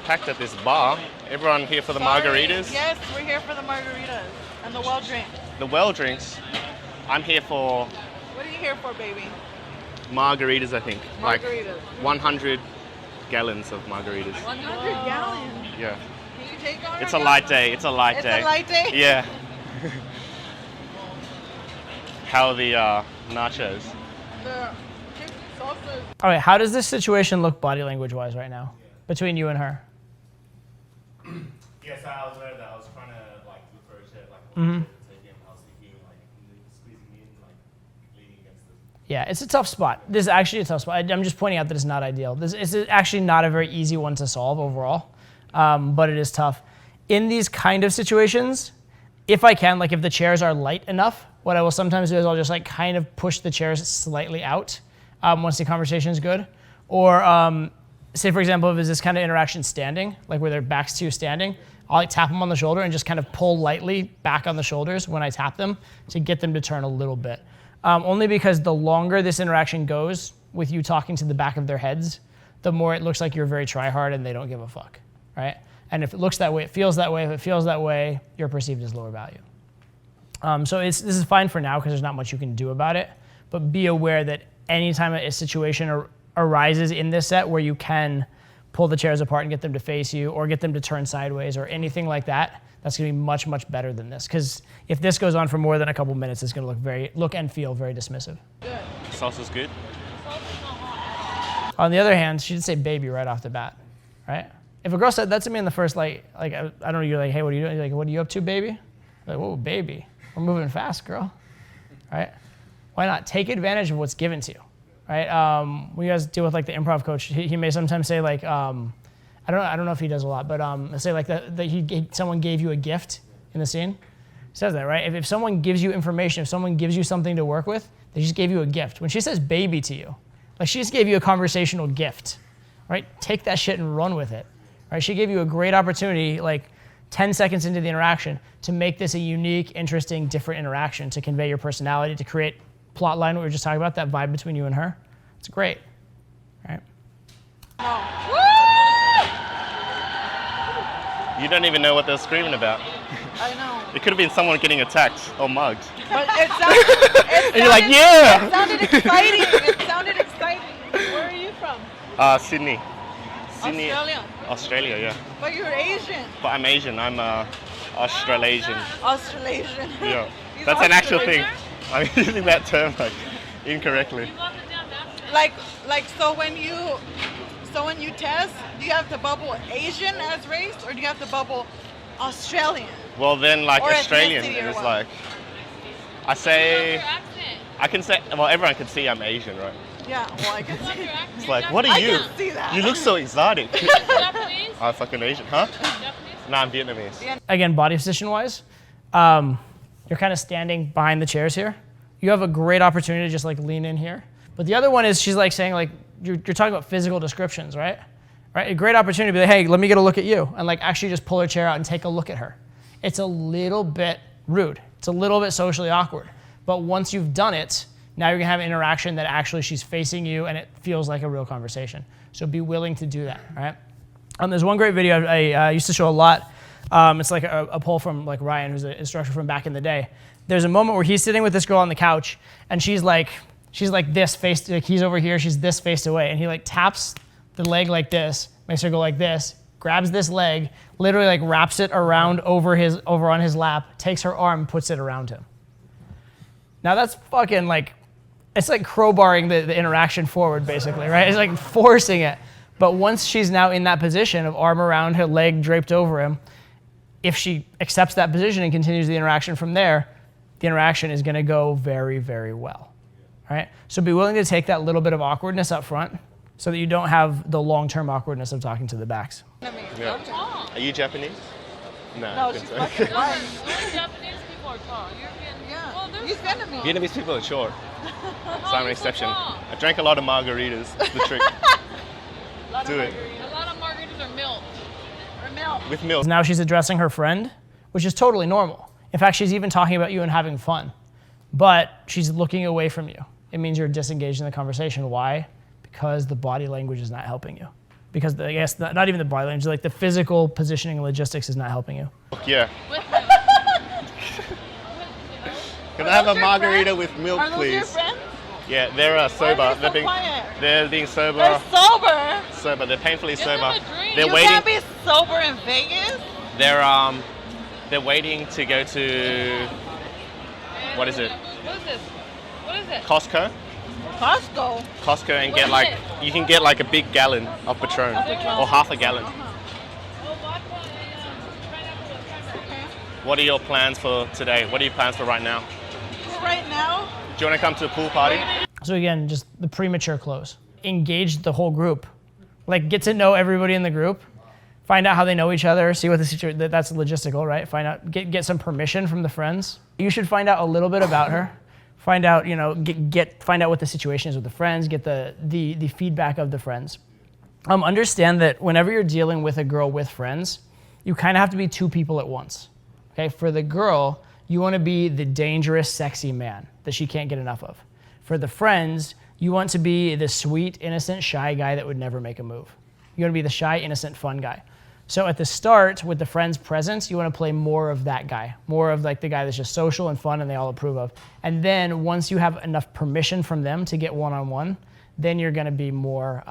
packed at this bar. Everyone here for the margaritas? Yes, we're here for the margaritas and the well drink. The well drinks? I'm here for... What are you here for, baby? Margaritas, I think. Margaritas. Like 100 gallons of margaritas. 100 gallons? Yeah. Can you take on It's a light day. It's a light day. It's a light day? Yeah. How are the nachos? The chips and salsas. All right, how does this situation look body language-wise right now between you and her? Yes, I was aware of that. I was trying to like look for a chair, like Mm-hmm. take him. I was thinking like squeezing me in, like leaning against the. Yeah, it's a tough spot. This is actually a tough spot. I'm just pointing out that it's not ideal. This is actually not a very easy one to solve overall, but it is tough. In these kind of situations, if I can, like if the chairs are light enough, what I will sometimes do is I'll just like kind of push the chairs slightly out once the conversation is good. Or say for example, if it's this kind of interaction standing, like where their backs to you standing, I'll like tap them on the shoulder and just kind of pull lightly back on the shoulders when I tap them to get them to turn a little bit. Only because the longer this interaction goes with you talking to the back of their heads, the more it looks like you're very try-hard and they don't give a fuck, right? And if it looks that way, it feels that way. If it feels that way, you're perceived as lower value. So this is fine for now because there's not much you can do about it, but be aware that anytime a situation arises in this set where you can pull the chairs apart and get them to face you or get them to turn sideways or anything like that, that's gonna be much, much better than this. Because if this goes on for more than a couple minutes, it's gonna look and feel very dismissive. Good. Salsa's good. On the other hand, she did say baby right off the bat, right? If a girl said that to me in the first, like I don't know, you're like, hey, what are you doing? You're like, what are you up to, baby? Like, whoa, baby, we're moving fast, girl, right? Why not take advantage of what's given to you, right? When you guys deal with like the improv coach, he may sometimes say like, I don't know if he does a lot, but let's say like that someone gave you a gift in the scene. He says that, right? If someone gives you information, if someone gives you something to work with, they just gave you a gift. When she says baby to you, like she just gave you a conversational gift, right? Take that shit and run with it, right? She gave you a great opportunity, like 10 seconds into the interaction, to make this a unique, interesting, different interaction, to convey your personality, to create plot line, what we were just talking about, that vibe between you and her. It's great, right? Oh. You don't even know what they're screaming about. I know. It could have been someone getting attacked or mugged. But it sounded, And you're like, yeah! It sounded exciting. It sounded exciting. Where are you from? Sydney. Australia. Australia, yeah. But you're Asian. But I'm Asian. I'm Australasian. Australasian. Yeah. He's That's an actual thing. Australasian? I'm using that term like incorrectly. Like so when you test, do you have to bubble Asian as race or do you have to bubble Australian? Well, then like Or Australian ethnicity or is what? like, I can say, well, everyone can see I'm Asian, right? Yeah, well I can see. It's like, what are I you? can see that. You look so exotic. Japanese? I'm fucking Asian, huh? Japanese? No, I'm Vietnamese. Again, body position-wise, you're kind of standing behind the chairs here. You have a great opportunity to just like lean in here. But the other one is she's like saying like, you're talking about physical descriptions, right? Right, a great opportunity to be like, hey, let me get a look at you. And like actually just pull her chair out and take a look at her. It's a little bit rude. It's a little bit socially awkward. But once you've done it, now you're gonna have an interaction that actually she's facing you and it feels like a real conversation. So be willing to do that, right? There's one great video I used to show a lot. It's like a poll from like Ryan, who's an instructor from back in the day. There's a moment where he's sitting with this girl on the couch and she's like this faced, like he's over here, she's this faced away. And he like taps the leg like this, makes her go like this, grabs this leg, literally like wraps it around over on his lap, takes her arm, puts it around him. Now that's fucking like, it's like crowbarring the interaction forward basically, right? It's like forcing it. But once she's now in that position of arm around her, leg draped over him, if she accepts that position and continues the interaction from there, the interaction is gonna go very, very well, right? So be willing to take that little bit of awkwardness up front so that you don't have the long-term awkwardness of talking to the backs. Yeah. Are you Japanese? No. No, I she's couldn't say. fucking right. Japanese people are tall. European, Yeah. well, there's He's Vietnamese. Vietnamese people are short. So I'm an you're so exception. tall. I drank a lot of margaritas. It's the trick. Do it. A lot of margaritas are milk. Or milk. With milk. Now she's addressing her friend, which is totally normal. In fact, she's even talking about you and having fun, but she's looking away from you. It means you're disengaged in the conversation. Why? Because the body language is not helping you, because I guess not even the body language, like the physical positioning and logistics is not helping you. Yeah. With milk. Can I have a margarita with milk, Are those your please? friends? Yeah, they're Why sober. are they so quiet? They're being sober. They're sober. Sober. They're painfully Give them sober. a drink. They're You waiting. can't be sober in Vegas. They're waiting to go to what is it? What is this? What is it? Costco. Costco. And What get is like it? you can get like a big gallon of Patron Patron. or half a gallon. Oh, vodka and pineapple with cranberry. What are your plans for today? What are your plans for right now? For right now, Do you want to come to a pool party? So again, just the premature close. Engage the whole group. Like get to know everybody in the group. Find out how they know each other, see what the situation, that's logistical, right? Find out, get some permission from the friends. You should find out a little bit about her. Find out, find out what the situation is with the friends, get the feedback of the friends. Understand that whenever you're dealing with a girl with friends, you kind of have to be two people at once, okay? For the girl, you want to be the dangerous, sexy man that she can't get enough of. For the friends, you want to be the sweet, innocent, shy guy that would never make a move. You want to be the shy, innocent, fun guy. So at the start, with the friends' presence, you want to play more of that guy, more of like the guy that's just social and fun and they all approve of. And then once you have enough permission from them to get one-on-one, then you're going to be more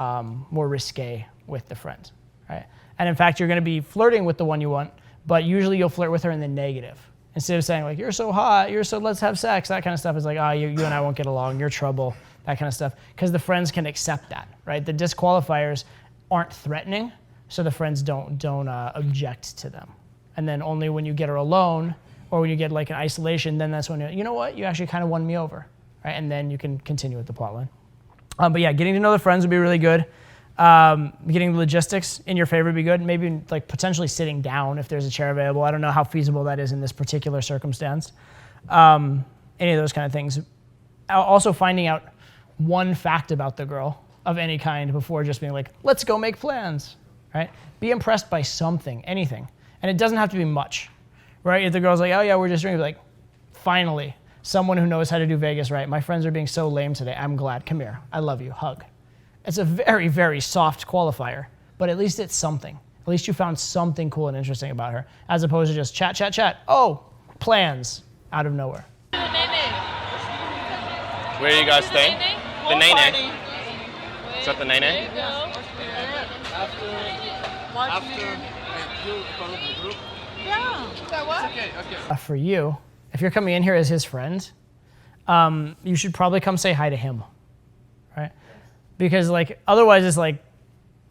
risque with the friend, right? And in fact, you're going to be flirting with the one you want, but usually you'll flirt with her in the negative. Instead of saying like, you're so hot, let's have sex, that kind of stuff is like, you and I won't get along, you're trouble, that kind of stuff. Because the friends can accept that, right? The disqualifiers aren't threatening, so the friends don't object to them. And then only when you get her alone or when you get like an isolation, then that's when you know what, you actually kind of won me over, right? And then you can continue with the plotline. But yeah, getting to know the friends would be really good. Getting the logistics in your favor would be good. Maybe like potentially sitting down if there's a chair available. I don't know how feasible that is in this particular circumstance. Any of those kind of things. Also finding out one fact about the girl of any kind before just being like, let's go make plans, right? Be impressed by something, anything. And it doesn't have to be much, right? If the girl's like, oh yeah, we're just drinking, like, finally, someone who knows how to do Vegas right. My friends are being so lame today. I'm glad. Come here. I love you. Hug. It's a very, very soft qualifier, but at least it's something. At least you found something cool and interesting about her, as opposed to just chat, chat, chat. Oh, plans out of nowhere. The nene. Where are you guys staying? The Pool Nene. party. Is that the Nene? There you go. After you follow the group? Yeah. Is that what? Okay. For you, if you're coming in here as his friend, you should probably come say hi to him, right? Because like otherwise it's like,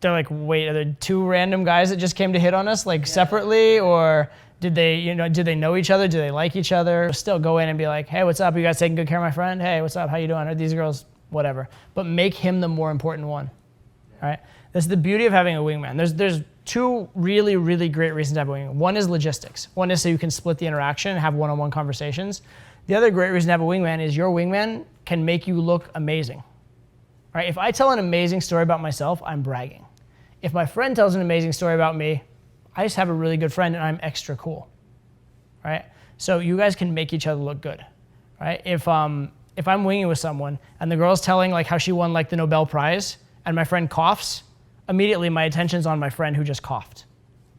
they're like, wait, are there two random guys that just came to hit on us like separately, or did they know each other? Do they like each other? Still go in and be like, hey, what's up? You guys taking good care of my friend? Hey, what's up? How you doing? Are these girls, whatever. But make him the more important one, right? That's the beauty of having a wingman. There's two really, really great reasons to have a wingman. One is logistics. One is so you can split the interaction and have one-on-one conversations. The other great reason to have a wingman is your wingman can make you look amazing, right? If I tell an amazing story about myself, I'm bragging. If my friend tells an amazing story about me, I just have a really good friend and I'm extra cool, right? So you guys can make each other look good, right? If I'm winging with someone and the girl's telling like how she won like the Nobel Prize and my friend coughs, immediately my attention's on my friend who just coughed,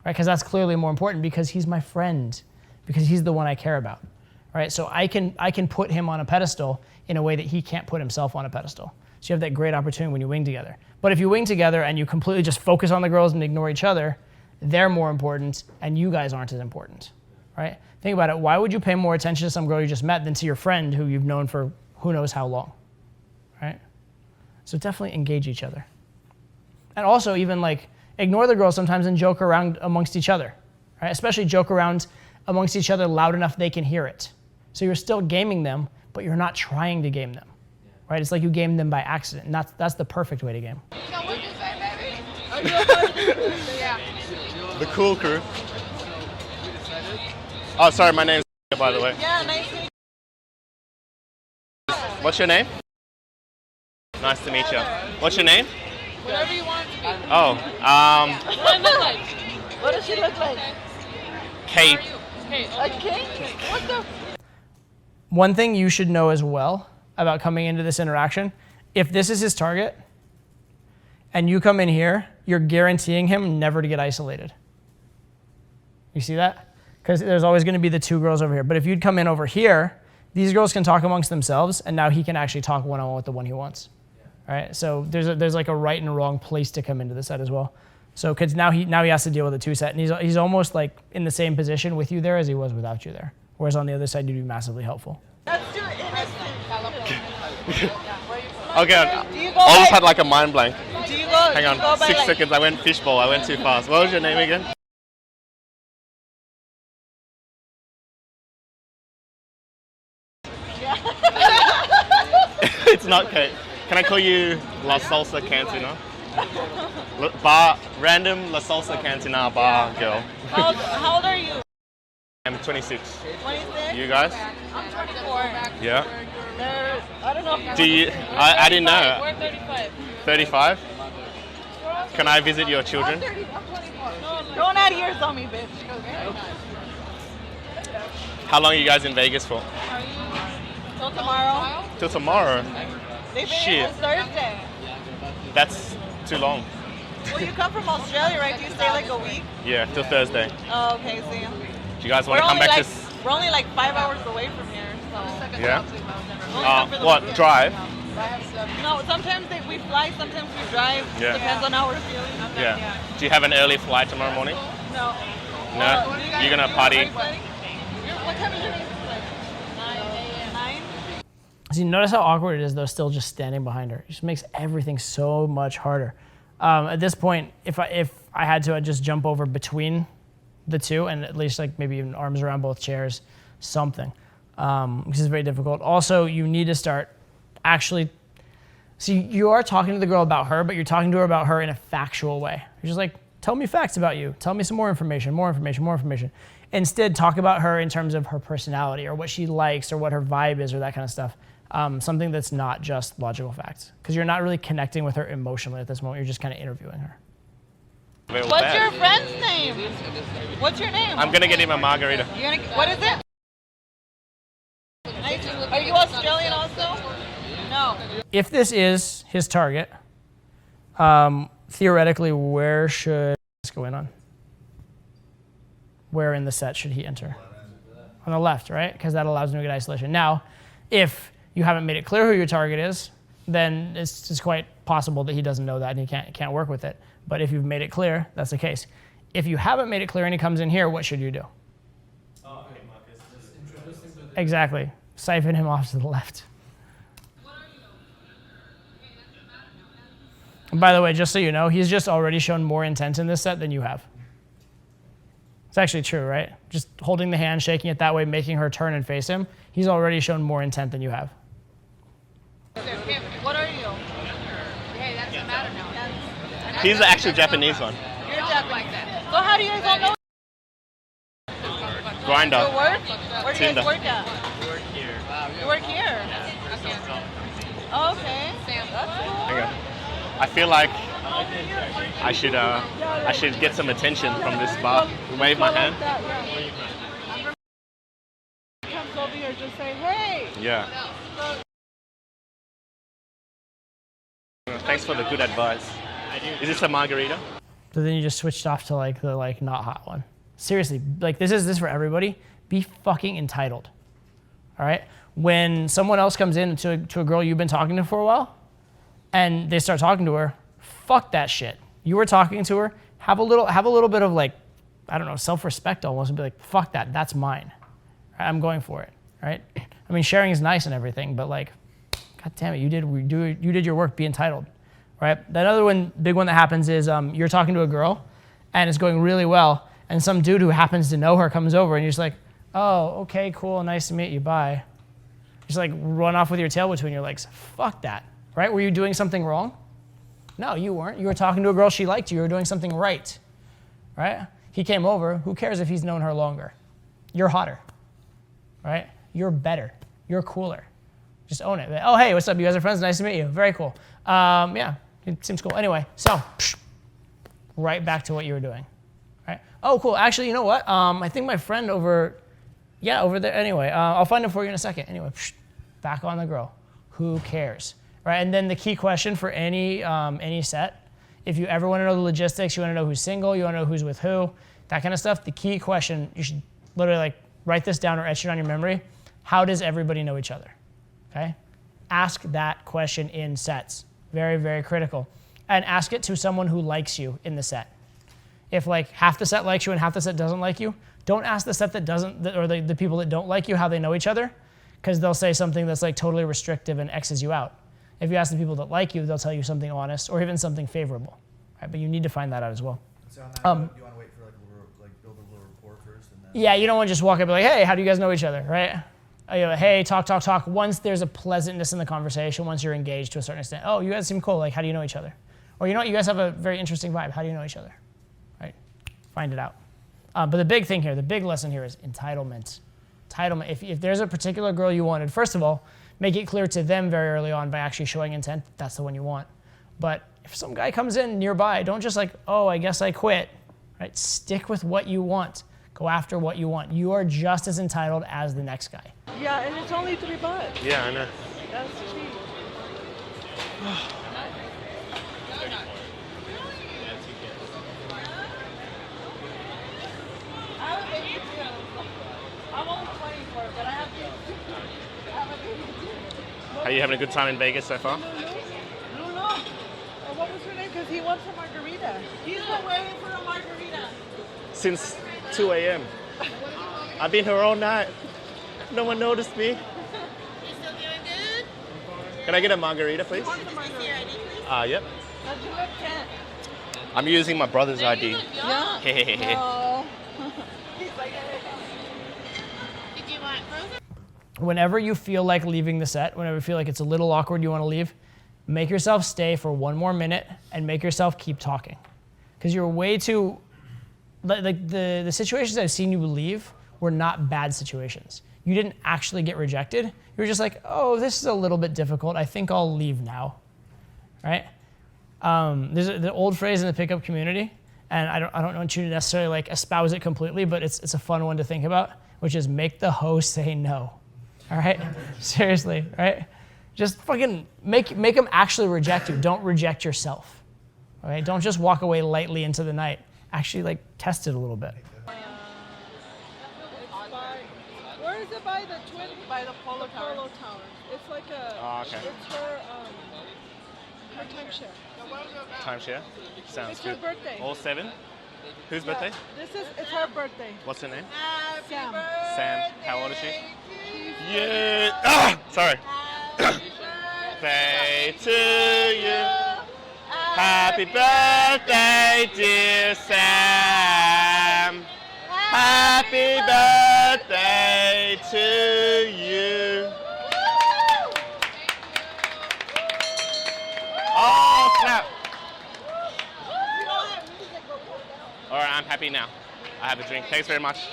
right? Because that's clearly more important because he's my friend, because he's the one I care about, right? So I can put him on a pedestal in a way that he can't put himself on a pedestal. So you have that great opportunity when you wing together. But if you wing together and you completely just focus on the girls and ignore each other, they're more important and you guys aren't as important, right? Think about it. Why would you pay more attention to some girl you just met than to your friend who you've known for who knows how long, right? So definitely engage each other. And also even like ignore the girls sometimes and joke around amongst each other, right? Especially joke around amongst each other loud enough they can hear it. So you're still gaming them, but you're not trying to game them, right? It's like you game them by accident, and that's the perfect way to game. So what'd you say, baby? Are you okay? Yeah. The cool crew. Oh, sorry, my name's by the way. Yeah, nice to meet What's your name? Nice to meet you. What's your name? Whatever you want it to be. Oh, What do I look like? you. What does she look like? Kate. Okay. A king? What the? One thing you should know as well about coming into this interaction, if this is his target and you come in here you're guaranteeing him never to get isolated. You see that? Because there's always going to be the two girls over here. But if you'd come in over here, these girls can talk amongst themselves, and now he can actually talk one-on-one with the one he wants. All right. So there's like a right and wrong place to come into the set as well. So because now he has to deal with a two set, and he's almost like in the same position with you there as he was without you there. Whereas on the other side, you'd be massively helpful. That's too innocent. Okay, Do you go almost by, had like a mind blank. do you go, Hang do you go on, by 6 like, seconds. I went fishbowl. I went too fast. What was your name again? It's not Kate. Can I call you La Salsa Cantina? Random La Salsa Cantina bar girl. How old are you? I'm 26. 26? You guys? I'm 24. Yeah. I don't know if Do you? I didn't know. We're 35. 35? Can I visit your children? I'm 30. I'm 24. Don't add years on me, bitch. How long are you guys in Vegas for? Till tomorrow. Till tomorrow? They've been Shit. here since Thursday. That's too long. Well, you come from Australia, right? Do you stay like a week? Yeah, till Thursday. Oh, okay, see. Do you guys want to come back to... We're only like 5 hours away from here, so. Yeah? We'll come for the What, weekend. drive? No, sometimes we fly, sometimes we drive. Yeah. Depends on how we're feeling. Yeah. Do you have an early flight tomorrow morning? No. No? Do you guys- You're gonna are party? you studying? What time is your meeting? 9 a.m. 9? See, notice how awkward it is, though, still just standing behind her. It just makes everything so much harder. At this point, if I had to, I'd just jump over between the two and at least like maybe even arms around both chairs, something, because it's very difficult. Also, you need to start actually, see, you are talking to the girl about her, but you're talking to her about her in a factual way. You're just like, tell me facts about you. Tell me some more information, more information, more information. Instead, talk about her in terms of her personality or what she likes or what her vibe is or that kind of stuff. Something that's not just logical facts, because you're not really connecting with her emotionally at this moment. You're just kind of interviewing her. What's your friend's name? What's your name? I'm gonna get him a margarita. What is it? Are you Australian also? No. If this is his target, theoretically, where should this go in on? Where in the set should he enter? On the left, right? Because that allows him to get isolation. Now, if you haven't made it clear who your target is, then it's quite possible that he doesn't know that and he can't work with it. But if you've made it clear, that's the case. If you haven't made it clear and he comes in here, what should you do? Oh, okay, Marcus. Just introduce him to the... Exactly. Siphon him off to the left. And by the way, just so you know, he's just already shown more intent in this set than you have. It's actually true, right? Just holding the hand, shaking it that way, making her turn and face him, he's already shown more intent than you have. What are you? He's the actual Japanese one. You're Japanese. So how do you guys all know? Grinder. You work? Where do you Tinder. guys work at? You work here? Oh, okay. That's cool. Hang on. I feel like I should get some attention from this bar. Wave my hand. Comes over here, just say, hey. Yeah. Thanks for the good advice. Is this a margarita? So then you just switched off to like the not hot one. Seriously, like this is for everybody. Be fucking entitled. All right? When someone else comes in to a girl you've been talking to for a while and they start talking to her, fuck that shit. You were talking to her, have a little bit of like, I don't know, self-respect almost, and be like, fuck that, that's mine. Right? I'm going for it. Right? I mean, sharing is nice and everything, but like, God damn it, you did your work, be entitled. Right? That other one, big one that happens is you're talking to a girl and it's going really well, and some dude who happens to know her comes over and you're just like, oh, okay, cool, nice to meet you, bye. Just like run off with your tail between your legs. Fuck that. Right? Were you doing something wrong? No, you weren't. You were talking to a girl, she liked you. You were doing something right. Right? He came over. Who cares if he's known her longer? You're hotter. Right? You're better. You're cooler. Just own it. Oh, hey, what's up? You guys are friends? Nice to meet you. Very cool. Yeah, it seems cool. Anyway, so right back to what you were doing. Right? Oh, cool. Actually, you know what? I think my friend over there. Anyway, I'll find him for you in a second. Anyway, back on the girl. Who cares? Right? And then the key question for any set If you ever want to know the logistics, you want to know who's single, you want to know who's with who, that kind of stuff, the key question, you should literally like write this down or etch it on your memory. How does everybody know each other? Okay? Ask that question in sets. Very, very critical. And ask it to someone who likes you in the set. If like half the set likes you and half the set doesn't like you, don't ask the set that doesn't, or the people that don't like you how they know each other, because they'll say something that's like totally restrictive and X's you out. If you ask the people that like you, they'll tell you something honest or even something favorable. Right? But you need to find that out as well. So on that note, do you want to wait for build a little rapport first? And then... Yeah, you don't want to just walk up and be like, hey, how do you guys know each other, right? Hey, talk. Once there's a pleasantness in the conversation, once you're engaged to a certain extent, oh, you guys seem cool, like how do you know each other? Or you know what, you guys have a very interesting vibe, how do you know each other? Right? Find it out. But the big thing here, the big lesson here is entitlement. Entitlement, if there's a particular girl you wanted, first of all, make it clear to them very early on by actually showing intent that that's the one you want. But if some guy comes in nearby, don't just like, oh, I guess I quit. Right? Stick with what you want. Go after what you want. You are just as entitled as the next guy. Yeah, and it's only $3. Yeah, I know. That's cheap. I'm only 24, but I have Are you having a good time in Vegas so far? Lulu. What was her name? Because he wants a margarita. He's been waiting for a margarita. Since 2 a.m. I've been here all night. No one noticed me. You still doing good? Can I get a margarita, please? Can I see your ID, please? Yep. How'd you look, Kent? I'm using my brother's ID. Yeah. No. He's like, Did you want frozen? Whenever you feel like leaving the set, whenever you feel like it's a little awkward, you want to leave, make yourself stay for one more minute and make yourself keep talking. Because you're way too, like the situations I've seen you leave were not bad situations. You didn't actually get rejected. You were just like, oh, this is a little bit difficult. I think I'll leave now, right? There's the old phrase in the pickup community, and I don't want you to necessarily like espouse it completely, but it's a fun one to think about, which is make the host say no. All right? Seriously, right? Just fucking make them actually reject you. Don't reject yourself. All right? Don't just walk away lightly into the night. Actually, like, test it a little bit. where is it by the Polo Tower? It's like a. Oh, okay. It's her timeshare. Timeshare? Sounds It's good. her birthday. All 7? Whose Yeah, birthday? It's her birthday. What's her name? Sam. Sam. How old is she? Yeah. Ah, sorry. Birthday to you. Happy birthday, dear Sam. Happy birthday to you. Oh, snap. All right, I'm happy now. I have a drink. Thanks very much.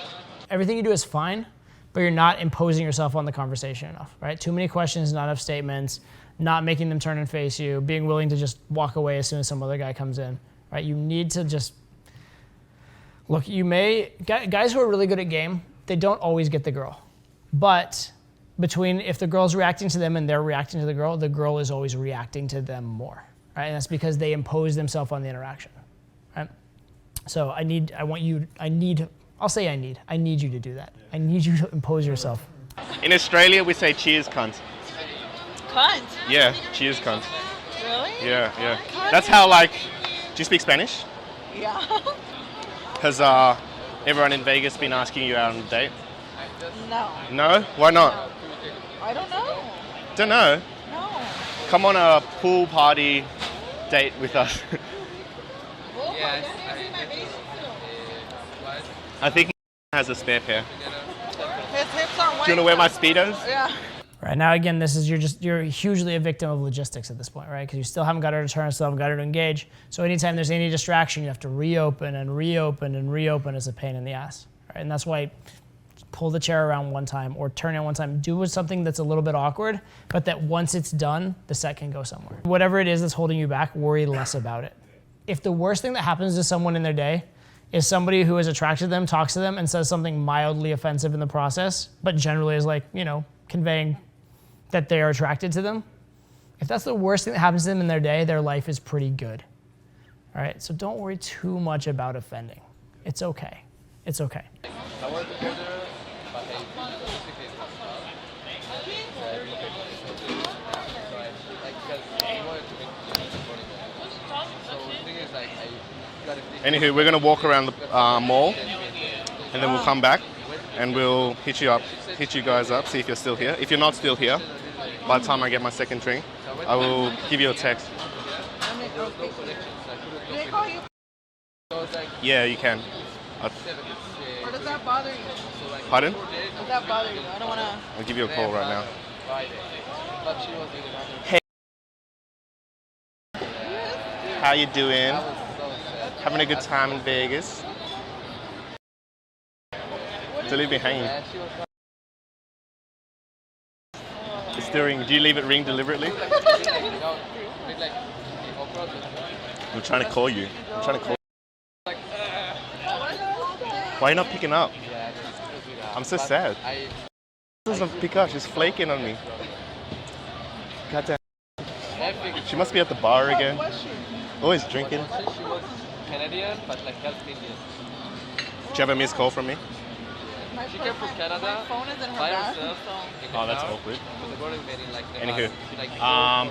Everything you do is fine, but you're not imposing yourself on the conversation enough, right? Too many questions, not enough statements, not making them turn and face you, being willing to just walk away as soon as some other guy comes in, right? You need to just, look, guys who are really good at game, they don't always get the girl. But between if the girl's reacting to them and they're reacting to the girl is always reacting to them more, right? And that's because they impose themselves on the interaction, right? So I need you to do that. I need you to impose yourself. In Australia, we say cheers, cunt. Cunt. Yeah, cheers, cunt. Really? Yeah. That's how, like, do you speak Spanish? Yeah. Has everyone in Vegas been asking you out on a date? No. No? Why not? I don't know. Don't know. No. Come on a pool party date with us. I think he has a spare pair. His hips are white. Do you want to wear my Speedos? Yeah. Right now, again, you're hugely a victim of logistics at this point, right? Because you still haven't got her to turn, still haven't got her to engage. So anytime there's any distraction, you have to reopen and reopen and reopen. It's a pain in the ass, right? And that's why pull the chair around one time or turn it one time. Do something that's a little bit awkward, but that once it's done, the set can go somewhere. Whatever it is that's holding you back, worry less about it. If the worst thing that happens to someone in their day is somebody who is attracted to them, talks to them, and says something mildly offensive in the process, but generally is like, conveying that they are attracted to them. If that's the worst thing that happens to them in their day, their life is pretty good. All right, so don't worry too much about offending. It's okay. It's okay. I wanted to go there, but I specifically Anywho, we're gonna walk around the mall, and then we'll come back, and we'll hit you guys up, see if you're still here. If you're not still here, by the time I get my second drink, I will give you a text. Yeah, you can. Or does that bother you? Pardon? Does that bother you? I don't want to. I'll give you a call right now. Hey. How you doing? Having a good time in Vegas? To leave me hanging. It's the ring. Do you leave it ring deliberately? I'm trying to call you. Why are you not picking up? I'm so sad. She doesn't pick up. She's flaking on me. Goddamn. She must be at the bar again. Always drinking. She was Canadian, but like half Indian. Do you have a missed call from me? She came from Canada My phone is in her by bag, herself. so. Oh, that's awkward. Anywho, I'm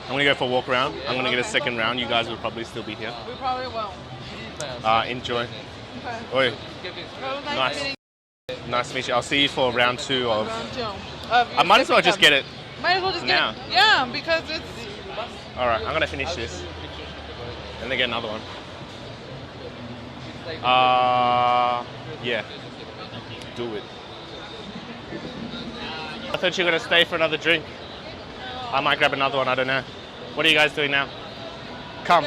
gonna go for a walk around. I'm gonna get a second round. You guys will probably still be here. We probably will. Enjoy. Okay. Oi, Well, it was Nice. meeting nice to meet you. I'll see you for round 2 of. round 2. I might as well just get it. Might as well just now. get it. Yeah, because it's. All right, I'm gonna finish this and then get another one. Yeah. Do it. I thought you were gonna stay for another drink. I might grab another one. I don't know. What are you guys doing now? Come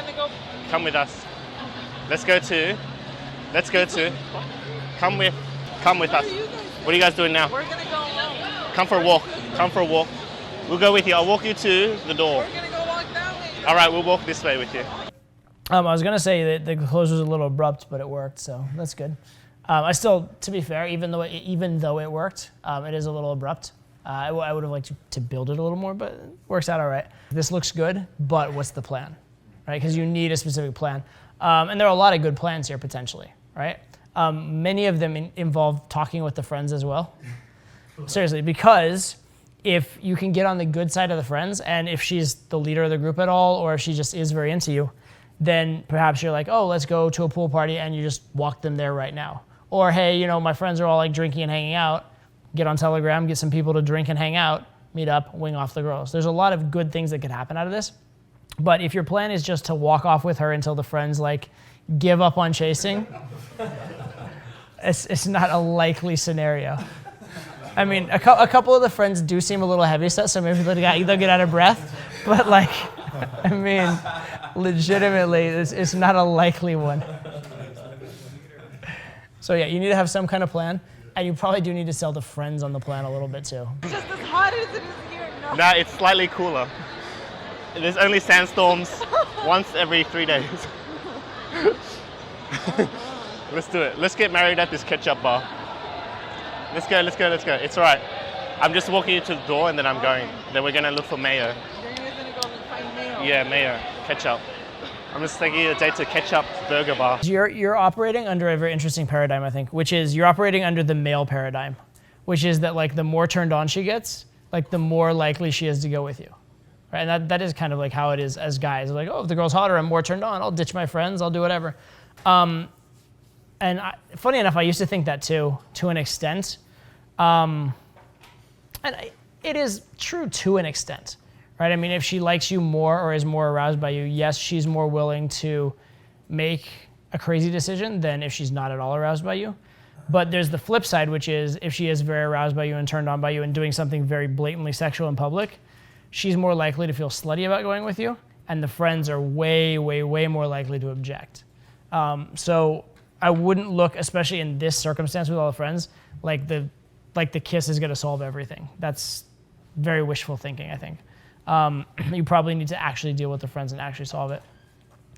with us. Let's go to. Come with us. What are you guys doing now? We're gonna go alone. Come for a walk. We'll go with you. I'll walk you to the door. We're gonna go walk that way. All right, we'll walk this way with you. I was gonna say that the close was a little abrupt, but it worked, so that's good. I still, to be fair, even though it worked, it is a little abrupt. I would have liked to build it a little more, but it works out all right. This looks good, but what's the plan, right? Because you need a specific plan, and there are a lot of good plans here potentially, right? Many of them involve talking with the friends as well. Seriously, because if you can get on the good side of the friends, and if she's the leader of the group at all, or if she just is very into you, then perhaps you're like, oh, let's go to a pool party, and you just walk them there right now. Or, hey, my friends are all like drinking and hanging out. Get on Telegram, get some people to drink and hang out, meet up, wing off the girls. There's a lot of good things that could happen out of this. But if your plan is just to walk off with her until the friends like give up on chasing, it's not a likely scenario. I mean, a couple of the friends do seem a little heavy set, so maybe they'll get out of breath. But like, I mean, legitimately, it's not a likely one. So yeah, you need to have some kind of plan, and you probably do need to sell the friends on the plan a little bit too. It's just as hot as it is here. No. Nah, it's slightly cooler. There's only sandstorms once every 3 days. Let's do it. Let's get married at this ketchup bar. Let's go. It's all right. I'm just walking you to the door, and then I'm going. Then we're gonna look for mayo. Then you're gonna go find mayo. Yeah, mayo, ketchup. I'm just taking you a date to ketchup burger bar. You're operating under a very interesting paradigm, I think, which is you're operating under the male paradigm, which is that like the more turned on she gets, like the more likely she is to go with you, right? And that is kind of like how it is as guys. Like, oh, if the girl's hotter, I'm more turned on. I'll ditch my friends. I'll do whatever. Funny enough, I used to think that too, to an extent. It is true to an extent. Right? I mean, if she likes you more or is more aroused by you, yes, she's more willing to make a crazy decision than if she's not at all aroused by you. But there's the flip side, which is if she is very aroused by you and turned on by you and doing something very blatantly sexual in public, she's more likely to feel slutty about going with you, and the friends are way, way, way more likely to object. So I wouldn't look, especially in this circumstance with all the friends, like the kiss is going to solve everything. That's very wishful thinking, I think. You probably need to actually deal with the friends and actually solve it.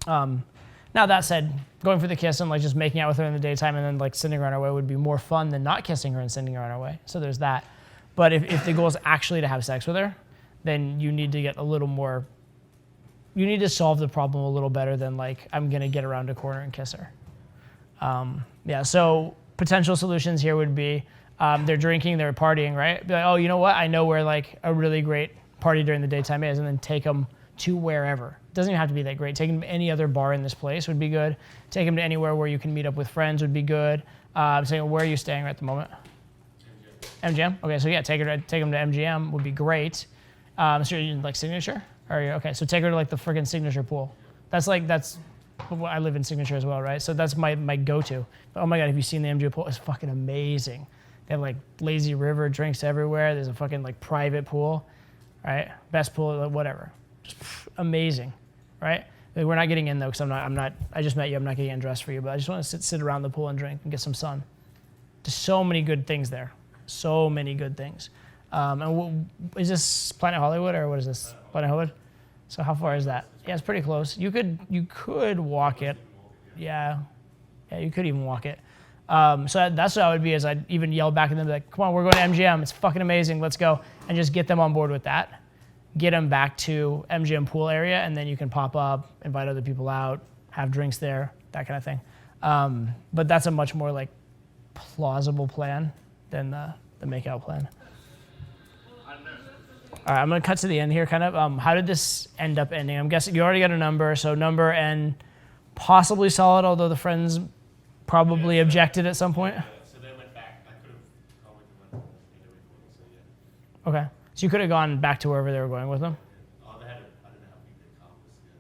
Now that said, going for the kiss and like just making out with her in the daytime and then like sending her on her way would be more fun than not kissing her and sending her on her way. So there's that. But if the goal is actually to have sex with her, then you need to get a little more you need to solve the problem a little better than like, I'm gonna get around a corner and kiss her. Yeah, so potential solutions here would be, they're drinking, they're partying, right? Be like, oh, you know what? I know where like a really great party during the daytime is, and then take them to wherever. It doesn't even have to be that great. Take them to any other bar in this place would be good. Take them to anywhere where you can meet up with friends would be good. So where are you staying right at the moment? MGM. Okay, so yeah, take them to MGM would be great. So you're in like Signature? Okay, so take her to like the freaking Signature pool. That's I live in Signature as well, right? So that's my go-to. But oh my God, have you seen the MGM pool? It's fucking amazing. They have like lazy river drinks everywhere. There's a fucking like private pool, right? Best pool, whatever. Just amazing, right? We're not getting in though, because I just met you, I'm not getting undressed for you, but I just want to sit around the pool and drink and get some sun. There's so many good things there. So many good things. Is this Planet Hollywood or what is this? Planet Hollywood? So how far is that? Yeah, it's pretty close. You could walk it. Yeah, you could even walk it. So that's what I would be, is I'd even yell back at them like, come on, we're going to MGM. It's fucking amazing. Let's go. And just get them on board with that. Get them back to MGM pool area, and then you can pop up, invite other people out, have drinks there, that kind of thing. But that's a much more like plausible plan than the makeout plan. All right, I'm gonna cut to the end here, kind of. How did this end up ending? I'm guessing you already got a number, so number and possibly solid, although the friends probably objected at some point. So they went back. I could have gone with them and stayed away from them, so yeah. Okay, so you could have gone back to wherever they were going with them. Oh, I don't know how big the car was. Yeah,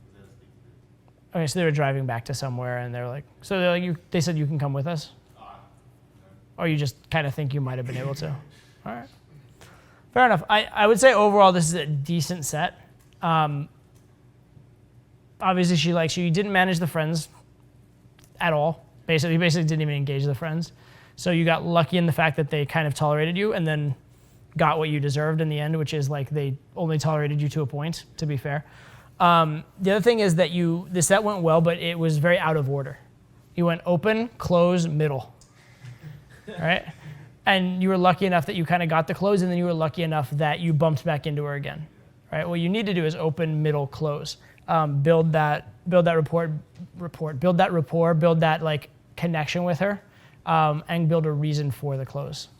was that a big Okay, so they were driving back to somewhere, and they're like, so they're like, they said you can come with us, or you just kind of think you might have been able to. All right. Fair enough. I would say overall this is a decent set. Obviously she likes you. You didn't manage the friends at all. You basically didn't even engage the friends. So you got lucky in the fact that they kind of tolerated you and then got what you deserved in the end, which is like they only tolerated you to a point, to be fair. The other thing is that the set went well, but it was very out of order. You went open, close, middle, right? And you were lucky enough that you kind of got the close, and then you were lucky enough that you bumped back into her again, right? What you need to do is open, middle, close. Build that rapport, build that like connection with her, and build a reason for the close.